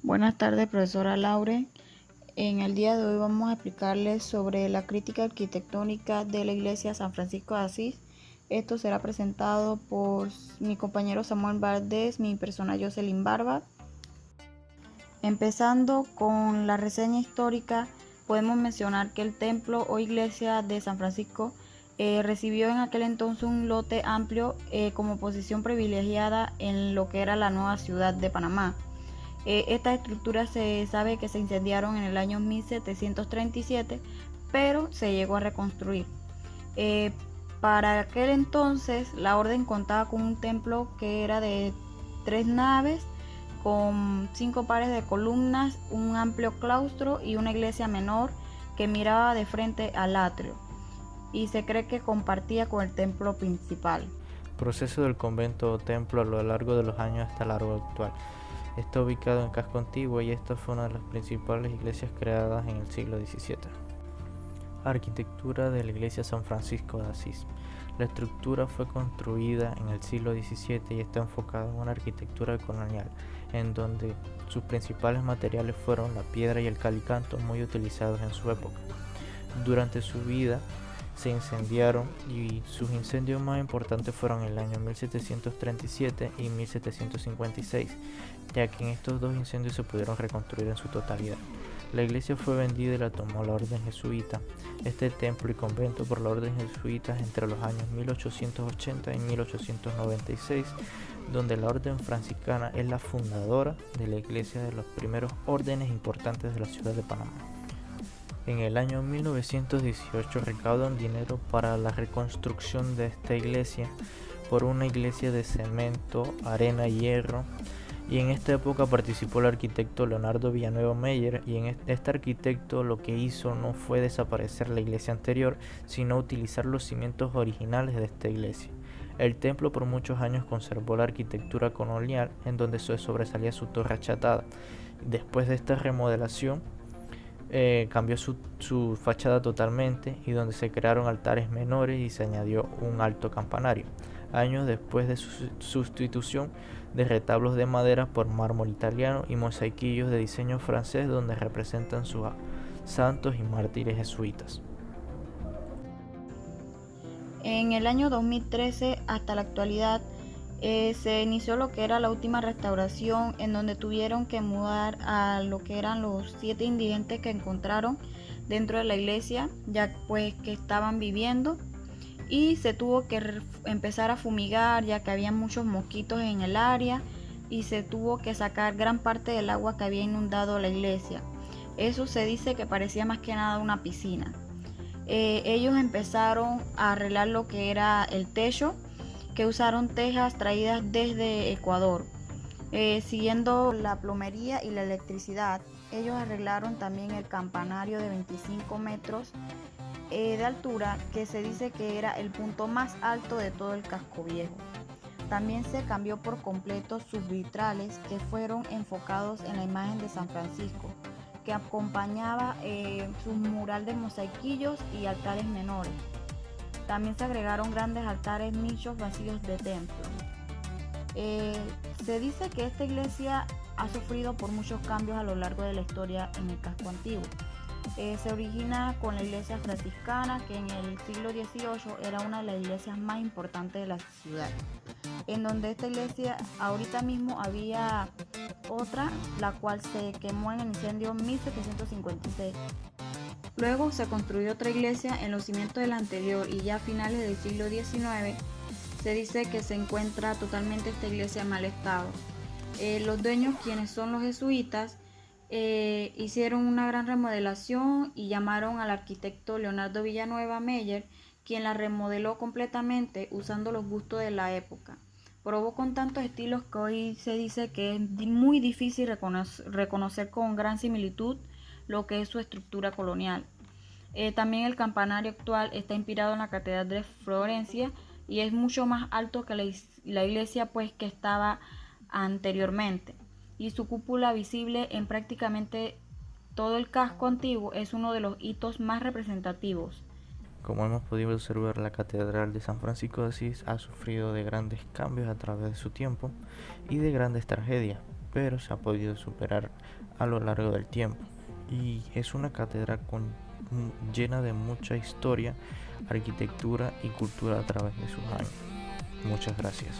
Buenas tardes, profesora Laure. En el día de hoy vamos a explicarles sobre la crítica arquitectónica de la iglesia San Francisco de Asís. Esto será presentado por mi compañero Samuel Valdés, mi persona Jocelyn Barba. Empezando con la reseña histórica, podemos mencionar que el templo o iglesia de San Francisco recibió en aquel entonces un lote amplio como posición privilegiada en lo que era la nueva ciudad de Panamá. Estas estructuras se sabe que se incendiaron en el año 1737, pero se llegó a reconstruir. Eh, para aquel entonces, la orden contaba con un templo que era de 3 naves, con 5 pares de columnas, un amplio claustro y una iglesia menor que miraba de frente al atrio, y se cree que compartía con el templo principal. Proceso del convento o templo a lo largo de los años hasta el largo actual. Está ubicado en Casco Antiguo y esta fue una de las principales iglesias creadas en el siglo XVII. Arquitectura de la iglesia San Francisco de Asís. La estructura fue construida en el siglo XVII y está enfocada en una arquitectura colonial, en donde sus principales materiales fueron la piedra y el calicanto, muy utilizados en su época. Durante su vida se incendiaron y sus incendios más importantes fueron en el año 1737 y 1756, ya que en estos dos incendios se pudieron reconstruir en su totalidad. La iglesia fue vendida y la tomó la orden jesuita. Este templo y convento por la orden jesuita entre los años 1880 y 1896, donde la orden franciscana es la fundadora de la iglesia de los primeros órdenes importantes de la ciudad de Panamá. En el año 1918 recaudan dinero para la reconstrucción de esta iglesia por una iglesia de cemento, arena y hierro, y en esta época participó el arquitecto Leonardo Villanueva Meyer, y este arquitecto lo que hizo no fue desaparecer la iglesia anterior, sino utilizar los cimientos originales de esta iglesia. El templo por muchos años conservó la arquitectura colonial, en donde sobresalía su torre achatada. Después de esta remodelación, cambió su fachada totalmente, y donde se crearon altares menores y se añadió un alto campanario. Años después de su sustitución de retablos de madera por mármol italiano y mosaiquillos de diseño francés, donde representan sus santos y mártires jesuitas. En el año 2013 hasta la actualidad se inició lo que era la última restauración, en donde tuvieron que mudar a lo que eran los 7 indigentes que encontraron dentro de la iglesia, ya pues que estaban viviendo, y se tuvo que empezar a fumigar ya que había muchos mosquitos en el área, y se tuvo que sacar gran parte del agua que había inundado la iglesia. Eso se dice que parecía más que nada una piscina. Ellos empezaron a arreglar lo que era el techo, que usaron tejas traídas desde Ecuador. Siguiendo la plomería y la electricidad, ellos arreglaron también el campanario de 25 metros de altura, que se dice que era el punto más alto de todo el casco viejo. También se cambió por completo sus vitrales, que fueron enfocados en la imagen de San Francisco, que acompañaba su mural de mosaiquillos y altares menores. También se agregaron grandes altares, nichos vacíos de templo. Eh, Se dice que esta iglesia ha sufrido por muchos cambios a lo largo de la historia en el casco antiguo. Se origina con la iglesia franciscana, que en el siglo XVIII era una de las iglesias más importantes de la ciudad, en donde esta iglesia ahorita mismo había otra, la cual se quemó en el incendio 1756. Luego se construyó otra iglesia en los cimientos de la anterior, y ya a finales del siglo XIX se dice que se encuentra totalmente esta iglesia en mal estado. Los dueños, quienes son los jesuitas, hicieron una gran remodelación y llamaron al arquitecto Leonardo Villanueva Meyer, quien la remodeló completamente usando los gustos de la época. Probó con tantos estilos que hoy se dice que es muy difícil reconocer con gran similitud lo que es su estructura colonial. También el campanario actual está inspirado en la Catedral de Florencia, y es mucho más alto que la iglesia pues que estaba anteriormente, y su cúpula, visible en prácticamente todo el casco antiguo, es uno de los hitos más representativos. Como hemos podido observar, la Catedral de San Francisco de Asís ha sufrido de grandes cambios a través de su tiempo y de grandes tragedias. pero se ha podido superar a lo largo del tiempo. Y es una catedral llena de mucha historia, arquitectura y cultura a través de sus años. Muchas gracias.